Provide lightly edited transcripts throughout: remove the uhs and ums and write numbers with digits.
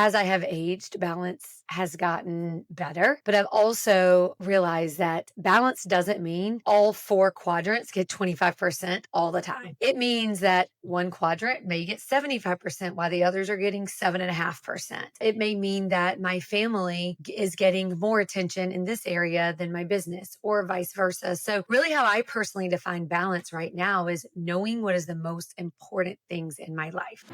As I have aged, balance has gotten better, but I've also realized that balance doesn't mean all four quadrants get 25% all the time. It means that one quadrant may get 75% while the others are getting 7.5%. It may mean that my family is getting more attention in this area than my business, or vice versa. So really how I personally define balance right now is knowing what is the most important things in my life.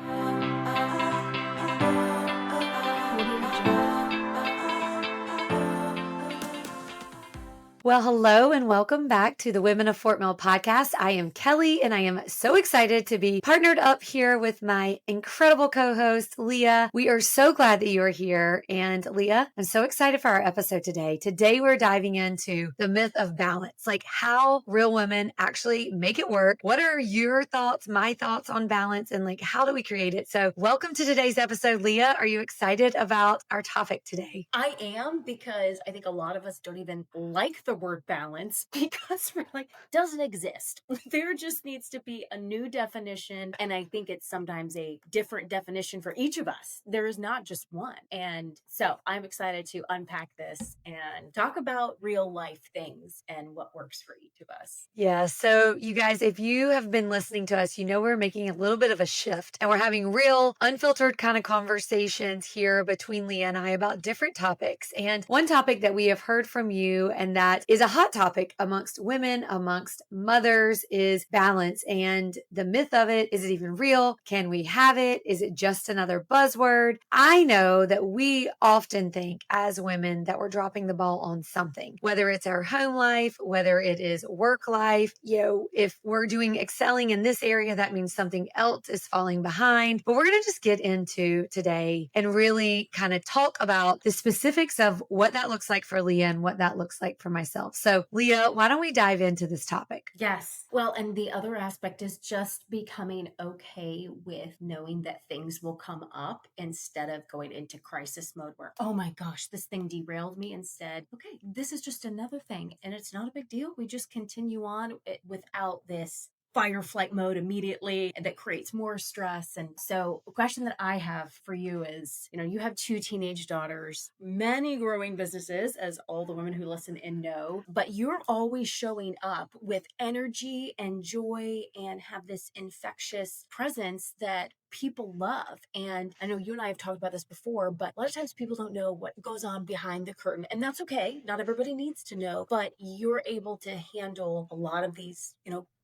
Well, hello and welcome back to the Women of Fort Mill podcast. I am Kelly and I am so excited to be partnered up here with my incredible co-host, Leah. We are so glad that you are here. And Leah, I'm so excited for our episode today. Today, we're diving into the myth of balance, like how real women actually make it work. What are your thoughts, my thoughts on balance, and like how do we create it? So welcome to today's episode, Leah. Are you excited about our topic today? I am, because I think a lot of us don't even like the word balance because we're like, doesn't exist. There just needs to be a new definition. And I think it's sometimes a different definition for each of us. There is not just one. And so I'm excited to unpack this and talk about real life things and what works for each of us. Yeah. So, you guys, if you have been listening to us, you know we're making a little bit of a shift and we're having real, unfiltered kind of conversations here between Leah and I about different topics. And one topic that we have heard from you, and that is a hot topic amongst women, amongst mothers, is balance. And the myth of it, is it even real? Can we have it? Is it just another buzzword? I know that we often think as women that we're dropping the ball on something, whether it's our home life, whether it is work life. If we're doing excelling in this area, that means something else is falling behind. But we're going to just get into today and really kind of talk about the specifics of what that looks like for Leah and what that looks like for myself. So Leah, why don't we dive into this topic? Yes. Well, and the other aspect is just becoming okay with knowing that things will come up instead of going into crisis mode where, oh my gosh, this thing derailed me. Instead, okay, this is just another thing and it's not a big deal. We just continue on without this fire flight mode immediately, and that creates more stress. And so a question that I have for you is, you have two teenage daughters, many growing businesses, as all the women who listen in know, but you're always showing up with energy and joy and have this infectious presence that people love. And I know you and I have talked about this before, but a lot of times people don't know what goes on behind the curtain, and that's okay. Not everybody needs to know, but you're able to handle a lot of these,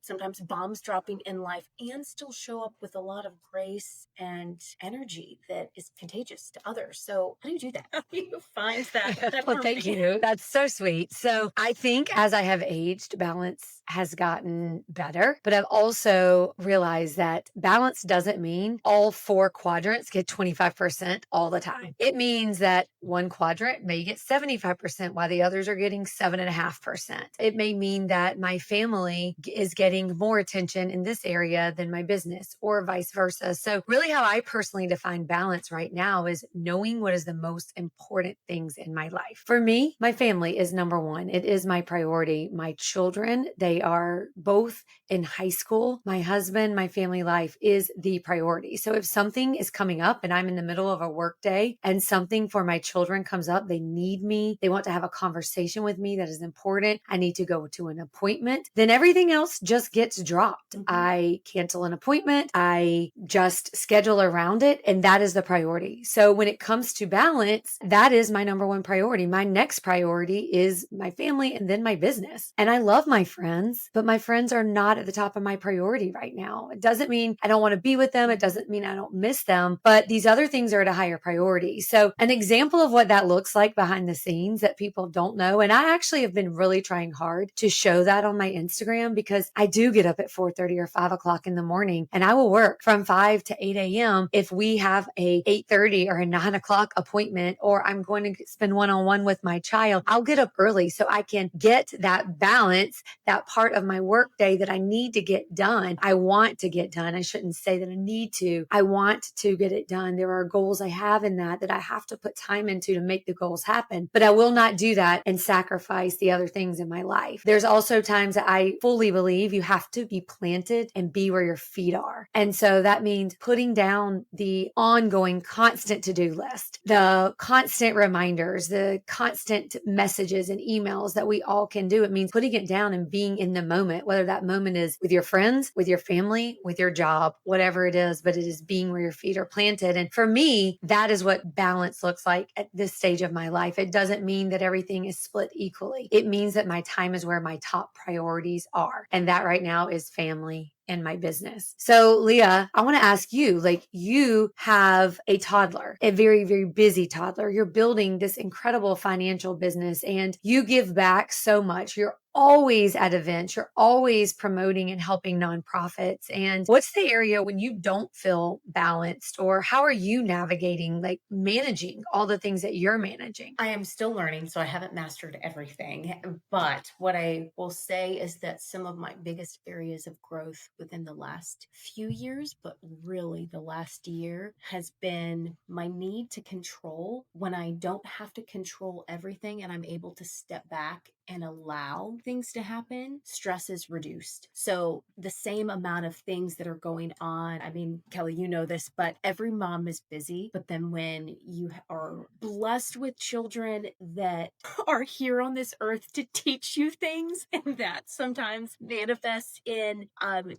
sometimes bombs dropping in life and still show up with a lot of grace and energy that is contagious to others. So how do you do that? How do you find that Well, thank you. That's so sweet. So I think as I have aged, balance has gotten better, but I've also realized that balance doesn't mean all four quadrants get 25% all the time. It means that one quadrant may get 75% while the others are getting 7.5%. It may mean that my family is getting more attention in this area than my business, or vice versa. So really how I personally define balance right now is knowing what is the most important things in my life. For me, my family is number one. It is my priority. My children, they are both in high school. My husband, my family life is the priority. So if something is coming up and I'm in the middle of a work day and something for my children comes up, they need me, they want to have a conversation with me that is important, I need to go to an appointment, then everything else just gets dropped. Mhm. I cancel an appointment. I just schedule around it. And that is the priority. So when it comes to balance, that is my number one priority. My next priority is my family and then my business. And I love my friends, but my friends are not at the top of my priority right now. It doesn't mean I don't want to be with them. It doesn't mean I don't miss them, but these other things are at a higher priority. So an example of what that looks like behind the scenes that people don't know. And I actually have been really trying hard to show that on my Instagram, because I do get up at 4:30 or 5 o'clock in the morning and I will work from 5 to 8 a.m. if we have a 8:30 or a 9 o'clock appointment, or I'm going to spend one-on-one with my child. I'll get up early so I can get that balance, that part of my work day that I need to get done. I want to get done. I shouldn't say that I need to. I want to get it done. There are goals I have in that I have to put time into to make the goals happen, but I will not do that and sacrifice the other things in my life. There's also times that I fully believe you you have to be planted and be where your feet are. And so that means putting down the ongoing constant to-do list, the constant reminders, the constant messages and emails that we all can do. It means putting it down and being in the moment, whether that moment is with your friends, with your family, with your job, whatever it is, but it is being where your feet are planted. And for me, that is what balance looks like at this stage of my life. It doesn't mean that everything is split equally. It means that my time is where my top priorities are. And that right now is family and my business. So Leah, I want to ask you, like, you have a toddler, a very, very busy toddler. You're building this incredible financial business and you give back so much. You're always at events. You're always promoting and helping nonprofits. And what's the area when you don't feel balanced, or how are you navigating, like managing all the things that you're managing? I am still learning, so I haven't mastered everything. But what I will say is that some of my biggest areas of growth within the last few years, but really the last year, has been my need to control when I don't have to control everything and I'm able to step back and allow things to happen. Stress is reduced. So the same amount of things that are going on, I mean, Kelly, you know this, but every mom is busy. But then when you are blessed with children that are here on this earth to teach you things, and that sometimes manifests in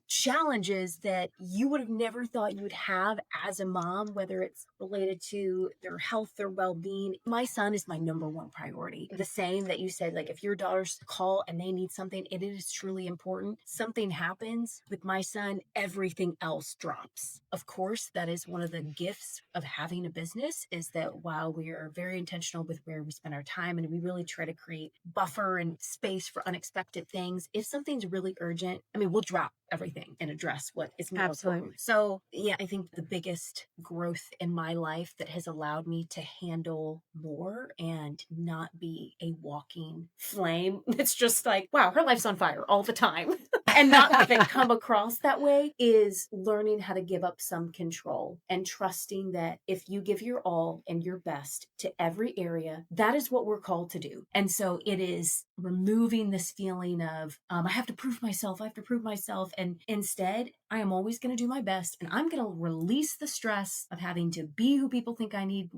challenges that you would have never thought you would have as a mom, whether it's related to their health or well-being. My son is my number one priority. The same that you said, like if your daughters call and they need something, it is truly important. Something happens with my son, everything else drops. Of course, that is one of the gifts of having a business, is that while we are very intentional with where we spend our time and we really try to create buffer and space for unexpected things, if something's really urgent, I mean, we'll drop everything and address what is more Absolutely. important. So yeah, I think the biggest growth in my life that has allowed me to handle more and not be a walking flame it's just like, wow, her life's on fire all the time, and not have it come across that way, is learning how to give up some control and trusting that if you give your all and your best to every area, that is what we're called to do. And so it is removing this feeling of, I have to prove myself, I have to prove myself. And instead, I am always going to do my best, and I'm going to release the stress of having to be who people think I need,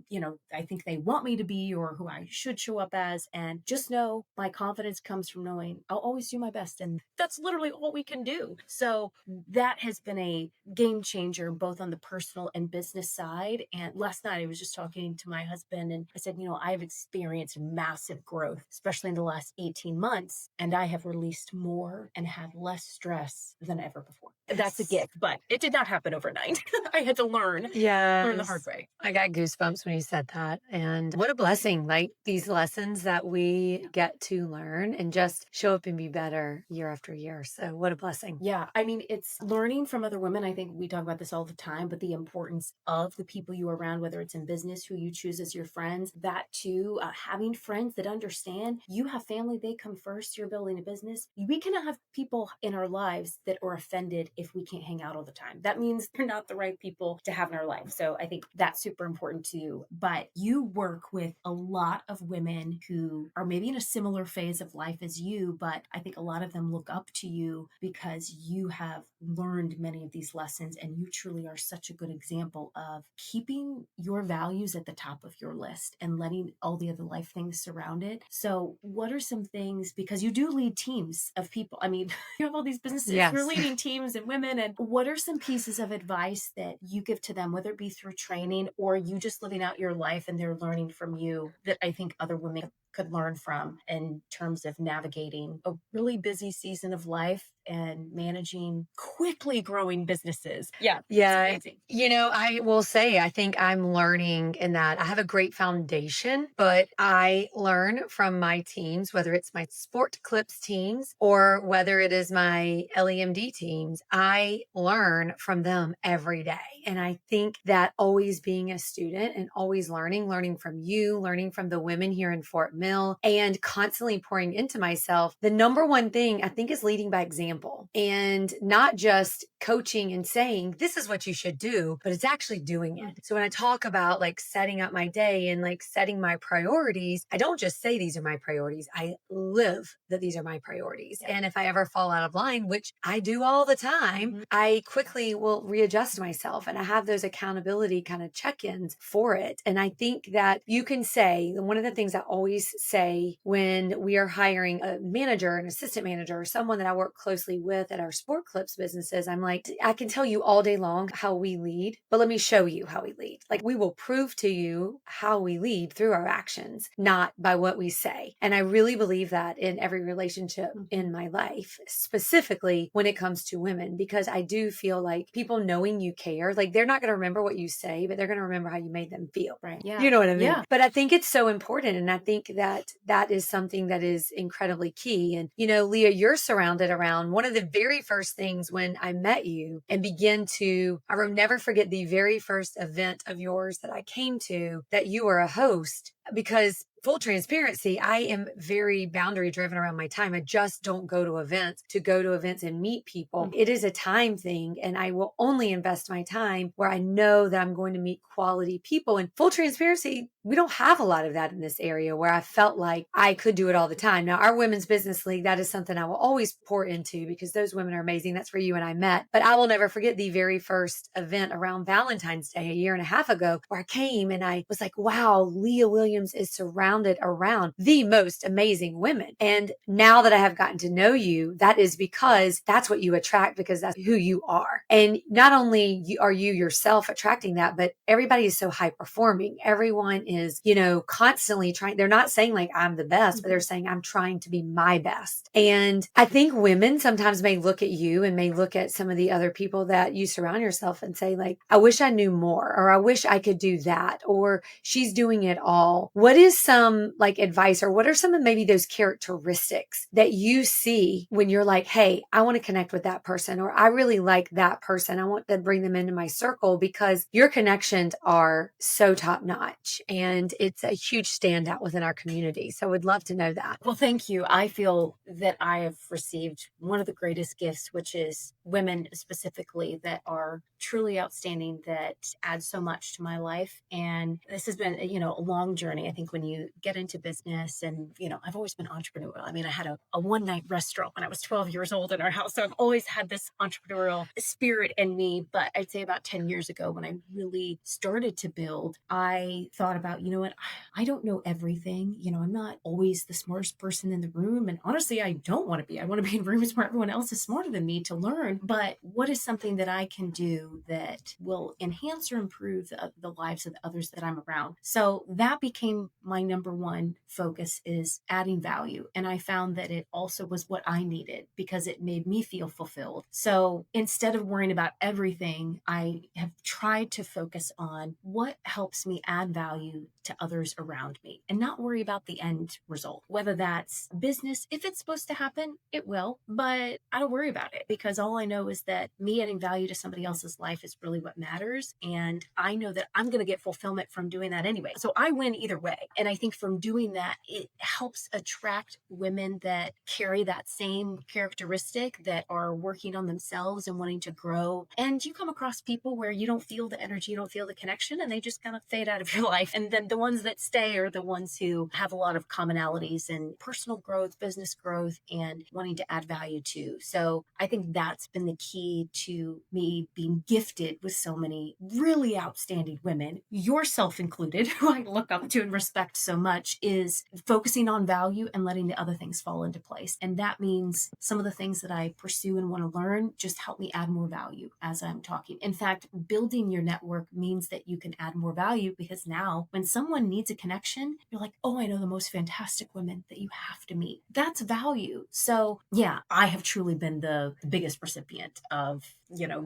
I think they want me to be, or who I should show up as. And just know my confidence comes from knowing I'll always do my best. And that's literally all we can do. So that has been a game changer, both on the personal and business side. And last night I was just talking to my husband and I said, I've experienced massive growth, especially in the last 18 months. And I have released more and had less stress than ever before. That's a gift, but it did not happen overnight. I had to learn the hard Yes. way. I got goosebumps when you said that. And what a blessing, like these lessons that we get to learn and just show up and be better year after year. So what a blessing. Yeah. I mean, it's learning from other women. I think we talk about this all the time, but the importance of the people you are around, whether it's in business, who you choose as your friends, that too, having friends that understand you have family, they come first, you're building a business. We cannot have people in our lives that are offended if we can't hang out all the time. That means they're not the right people to have in our life. So I think that's super important too. But you work with a lot of women who are maybe in a similar phase of life as you, but I think a lot of them look up to you because you have learned many of these lessons, and you truly are such a good example of keeping your values at the top of your list and letting all the other life things surround it. So what are some things, because you do lead teams of people, I mean, you have all these businesses, you're Yes. leading teams and women, and what are some pieces of advice that you give to them, whether it be through training or you just living out your life and they're learning from you, that I think other women could learn from in terms of navigating a really busy season of life and managing quickly growing businesses? Yeah. Yeah. It's amazing. I will say, I think I'm learning in that I have a great foundation, but I learn from my teams, whether it's my Sport Clips teams or whether it is my LEMD teams. I learn from them every day. And I think that always being a student and always learning from you, learning from the women here in Fort Mill, treadmill and constantly pouring into myself, the number one thing I think is leading by example and not just coaching and saying, this is what you should do, but it's actually doing it. So when I talk about like setting up my day and like setting my priorities, I don't just say these are my priorities. I live that these are my priorities. Yep. And if I ever fall out of line, which I do all the time, I quickly will readjust myself and I have those accountability kind of check-ins for it. And I think that you can say, one of the things I always say when we are hiring a manager, an assistant manager, or someone that I work closely with at our sport clips businesses, I'm like, I can tell you all day long how we lead, but let me show you how we lead. Like we will prove to you how we lead through our actions, not by what we say. And I really believe that in every relationship in my life, specifically when it comes to women, because I do feel like people knowing you care, like they're not going to remember what you say, but they're going to remember how you made them feel. Right. Yeah. You know what I mean? Yeah. But I think it's so important. And I think that that is something that is incredibly key. And, you know, Leah, you're surrounded around one of the very first things when I met you and begin to, I will never forget the very first event of yours that I came to that you were a host, because full transparency, I am very boundary driven around my time. I just don't go to events and meet people. It is a time thing, and I will only invest my time where I know that I'm going to meet quality people. And full transparency, we don't have a lot of that in this area where I felt like I could do it all the time. Now, our Women's Business League, that is something I will always pour into because those women are amazing. That's where you and I met. But I will never forget the very first event around Valentine's Day a year and a half ago where I came and I was like, wow, Leah Williams is surrounded around the most amazing women. And now that I have gotten to know you, that is because that's what you attract, because that's who you are. And not only are you yourself attracting that, but everybody is so high performing. Everyone is, you know, constantly trying. They're not saying like I'm the best, but they're saying I'm trying to be my best. And I think women sometimes may look at you and may look at some of the other people that you surround yourself and say like, I wish I knew more, or I wish I could do that, or she's doing it all. What is some like advice, or what are some of maybe those characteristics that you see when you're like, hey, I want to connect with that person, or I really like that person, I want to bring them into my circle, because your connections are so top notch and it's a huge standout within our community. So I would love to know that. Well, thank you. I feel that I have received one of the greatest gifts, which is women specifically that are truly outstanding, that add so much to my life. And this has been, you know, a long journey. I think when you get into business, and, you know, I've always been entrepreneurial. I mean, I had a one night restaurant when I was 12 years old in our house. So I've always had this entrepreneurial spirit in me. But I'd say about 10 years ago, when I really started to build, I thought about, you know what, I don't know everything. You know, I'm not always the smartest person in the room. And honestly, I don't want to be. I want to be in rooms where everyone else is smarter than me to learn. But what is something that I can do that will enhance or improve the lives of the others that I'm around? So that became my number one focus, is adding value. And I found that it also was what I needed, because it made me feel fulfilled. So instead of worrying about everything, I have tried to focus on what helps me add value to others around me and not worry about the end result, whether that's business. If it's supposed to happen, it will, but I don't worry about it, because all I know is that me adding value to somebody else's life is really what matters. And I know that I'm going to get fulfillment from doing that anyway. So I win either way. And I think from doing that, it helps attract women that carry that same characteristic, that are working on themselves and wanting to grow. And you come across people where you don't feel the energy, you don't feel the connection, and they just kind of fade out of your life. And then the ones that stay are the ones who have a lot of commonalities in personal growth, business growth, and wanting to add value too. So I think that's been the key to me being gifted with so many really outstanding women, yourself included, who I look up to and respect so much, is focusing on value and letting the other things fall into place. And that means some of the things that I pursue and want to learn just help me add more value as I'm talking. In fact, building your network means that you can add more value, because now when someone needs a connection, you're like, oh, I know the most fantastic women that you have to meet. That's value. So yeah, I have truly been the biggest recipient of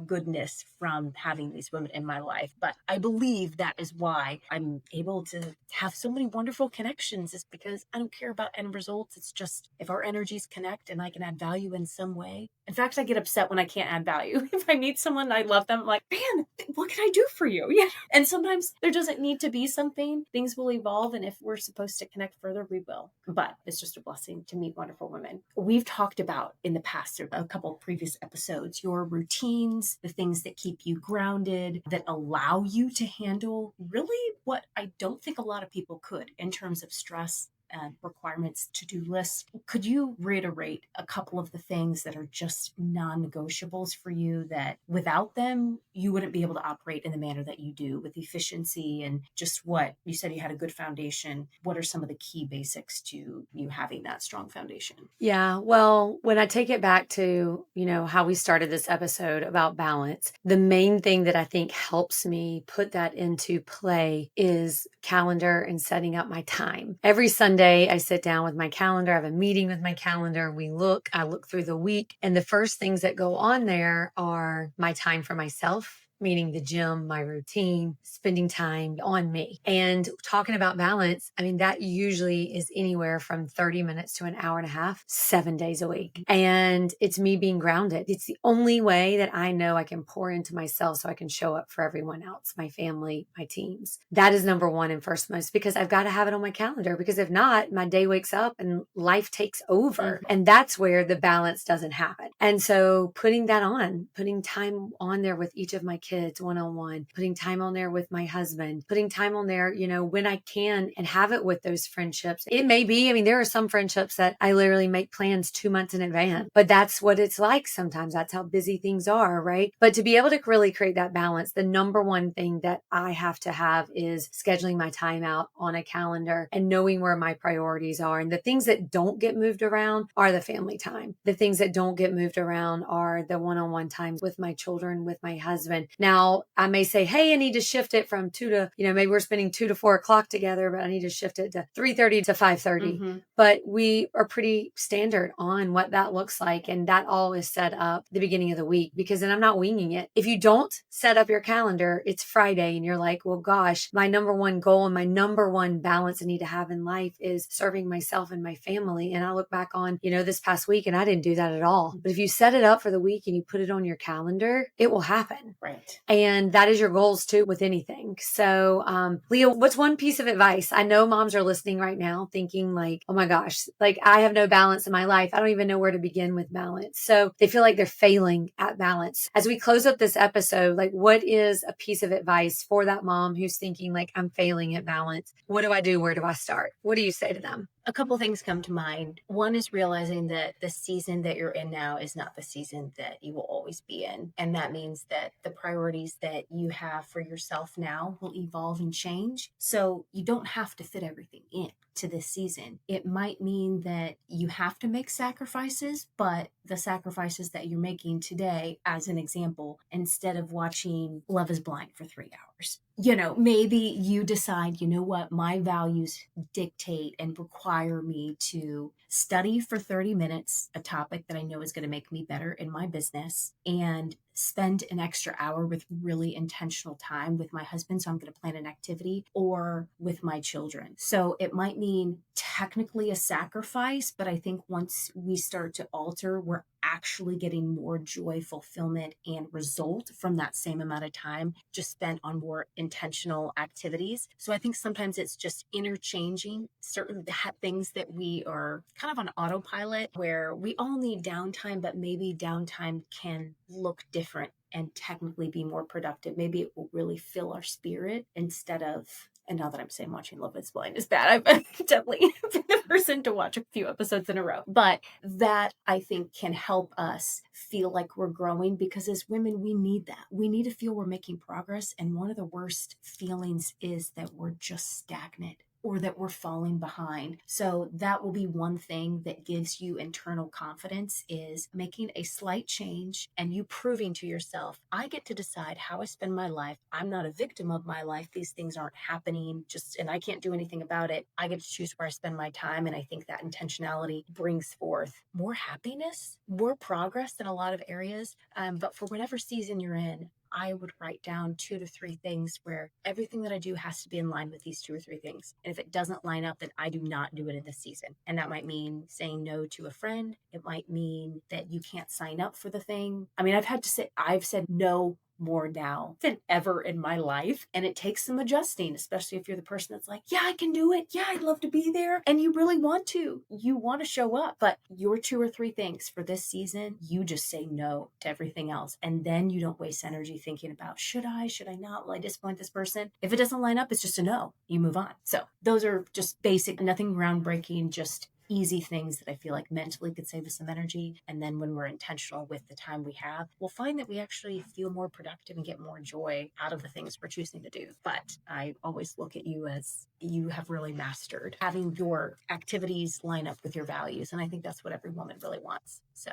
goodness from having these women in my life. But I believe that is why I'm able to have so many wonderful connections, is because I don't care about end results. It's just if our energies connect and I can add value in some way. In fact, I get upset when I can't add value. If I meet someone and I love them, I'm like, man, what can I do for you? Yeah. And sometimes there doesn't need to be something. Things will evolve. And if we're supposed to connect further, we will. But it's just a blessing to meet wonderful women. We've talked about in the past, a couple of previous episodes, your routines, the things that keep you grounded, that allow you to handle really what I don't think a lot of people could in terms of stress and requirements, to-do lists. Could you reiterate a couple of the things that are just non-negotiables for you, that without them, you wouldn't be able to operate in the manner that you do with efficiency, and just what you said you had a good foundation. What are some of the key basics to you having that strong foundation? Yeah. Well, when I take it back to, how we started this episode about balance, the main thing that I think helps me put that into play is calendar and setting up my time. Every Sunday, I sit down with my calendar. I have a meeting with my calendar. I look through the week, and the first things that go on there are my time for myself, meaning the gym, my routine, spending time on me. And talking about balance, I mean, that usually is anywhere from 30 minutes to an hour and a half, 7 days a week. And it's me being grounded. It's the only way that I know I can pour into myself so I can show up for everyone else, my family, my teams. That is number one and first most, because I've got to have it on my calendar, because if not, my day wakes up and life takes over. And that's where the balance doesn't happen. And so putting time on there with each of my kids one-on-one, putting time on there with my husband, putting time on there, when I can, and have it with those friendships. It may be, there are some friendships that I literally make plans 2 months in advance, but that's what it's like sometimes. That's how busy things are, right? But to be able to really create that balance, the number one thing that I have to have is scheduling my time out on a calendar and knowing where my priorities are. And the things that don't get moved around are the family time. The things that don't get moved around are the one-on-one times with my children, with my husband. Now, I may say, hey, I need to shift it from 2 to, maybe we're spending 2 to 4 o'clock together, but I need to shift it to 3:30 to 5:30. But we are pretty standard on what that looks like. And that all is set up the beginning of the week, because then I'm not winging it. If you don't set up your calendar, it's Friday and you're like, well, gosh, my number one goal and my number one balance I need to have in life is serving myself and my family. And I look back on, this past week, and I didn't do that at all. But if you set it up for the week and you put it on your calendar, it will happen. Right. And that is your goals too with anything. So, Leah, what's one piece of advice? I know moms are listening right now thinking like, oh my gosh, like I have no balance in my life. I don't even know where to begin with balance. So they feel like they're failing at balance. As we close up this episode, like what is a piece of advice for that mom who's thinking like, I'm failing at balance? What do I do? Where do I start? What do you say to them? A couple things come to mind. One is realizing that the season that you're in now is not the season that you will always be in. And that means that the priorities that you have for yourself now will evolve and change. So you don't have to fit everything in to this season. It might mean that you have to make sacrifices, but the sacrifices that you're making today, as an example, instead of watching Love is Blind for 3 hours, maybe you decide, what, my values dictate and require me to study for 30 minutes, a topic that I know is going to make me better in my business, and spend an extra hour with really intentional time with my husband. So I'm going to plan an activity, or with my children. So it might mean technically a sacrifice, but I think once we start to alter, we're actually getting more joy, fulfillment, and result from that same amount of time just spent on more intentional activities. So I think sometimes it's just interchanging certain things that we are kind of on autopilot, where we all need downtime, but maybe downtime can look different and technically be more productive. Maybe it will really fill our spirit instead of, and now that I'm saying watching Love is Blind is bad, I've definitely been the person to watch a few episodes in a row. But that, I think, can help us feel like we're growing, because as women, we need that. We need to feel we're making progress. And one of the worst feelings is that we're just stagnant. or that we're falling behind. So that will be one thing that gives you internal confidence, is making a slight change and you proving to yourself, I get to decide how I spend my life. I'm not a victim of my life. These things aren't happening just, and I can't do anything about it. I get to choose where I spend my time. And I think that intentionality brings forth more happiness, more progress in a lot of areas. But for whatever season you're in, I would write down 2 to 3 things where everything that I do has to be in line with these 2 or 3 things. And if it doesn't line up, then I do not do it in this season. And that might mean saying no to a friend. It might mean that you can't sign up for the thing. I mean, I've said no more now than ever in my life. And it takes some adjusting, especially if you're the person that's like, yeah, I can do it. Yeah, I'd love to be there. And you really want to. You want to show up. But your 2 or 3 things for this season, you just say no to everything else. And then you don't waste energy thinking about, should I not? Will I disappoint this person? If it doesn't line up, it's just a no. You move on. So those are just basic, nothing groundbreaking, just easy things that I feel like mentally could save us some energy. And then when we're intentional with the time we have, we'll find that we actually feel more productive and get more joy out of the things we're choosing to do. But I always look at you as you have really mastered having your activities line up with your values. And I think that's what every woman really wants. So,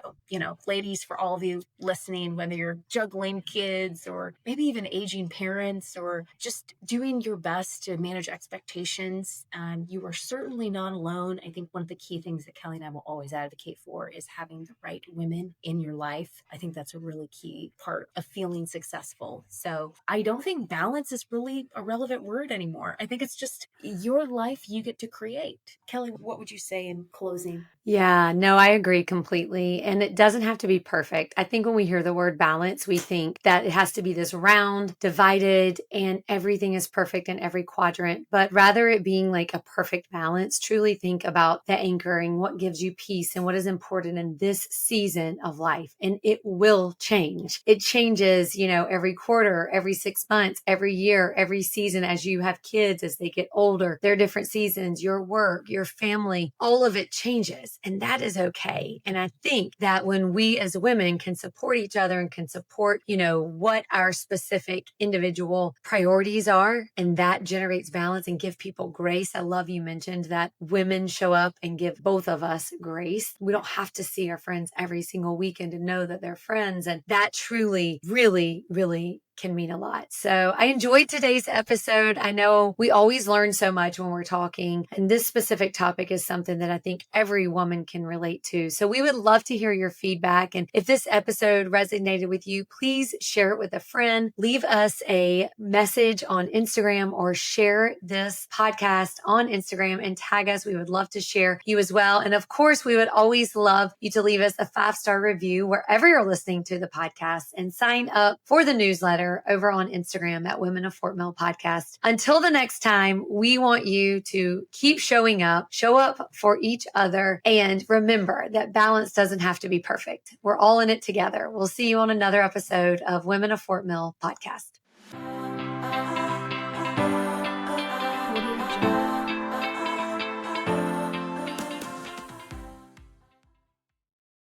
ladies, for all of you listening, whether you're juggling kids or maybe even aging parents or just doing your best to manage expectations, you are certainly not alone. I think one of the key things that Kelly and I will always advocate for is having the right women in your life. I think that's a really key part of feeling successful. So I don't think balance is really a relevant word anymore. I think it's just your life you get to create. Kelly, what would you say in closing? Yeah, no, I agree completely. And it doesn't have to be perfect. I think when we hear the word balance, we think that it has to be this round, divided, and everything is perfect in every quadrant. But rather it being like a perfect balance, truly think about the anchoring, what gives you peace and what is important in this season of life. And it will change. It changes, every quarter, every 6 months, every year, every season as you have kids, as they get older, their different seasons, your work, your family, all of it changes. And that is okay. And I think that when we as women can support each other and can support, what our specific individual priorities are, and that generates balance and give people grace. I love you mentioned that women show up and give both of us grace. We don't have to see our friends every single weekend to know that they're friends. And that truly, really, really can mean a lot. So I enjoyed today's episode. I know we always learn so much when we're talking, and this specific topic is something that I think every woman can relate to. So we would love to hear your feedback. And if this episode resonated with you, please share it with a friend, leave us a message on Instagram, or share this podcast on Instagram and tag us. We would love to share you as well. And of course, we would always love you to leave us a 5-star review wherever you're listening to the podcast, and sign up for the newsletter over on Instagram at Women of Fort Mill Podcast. Until the next time, we want you to keep showing up, show up for each other, and remember that balance doesn't have to be perfect. We're all in it together. We'll see you on another episode of Women of Fort Mill Podcast.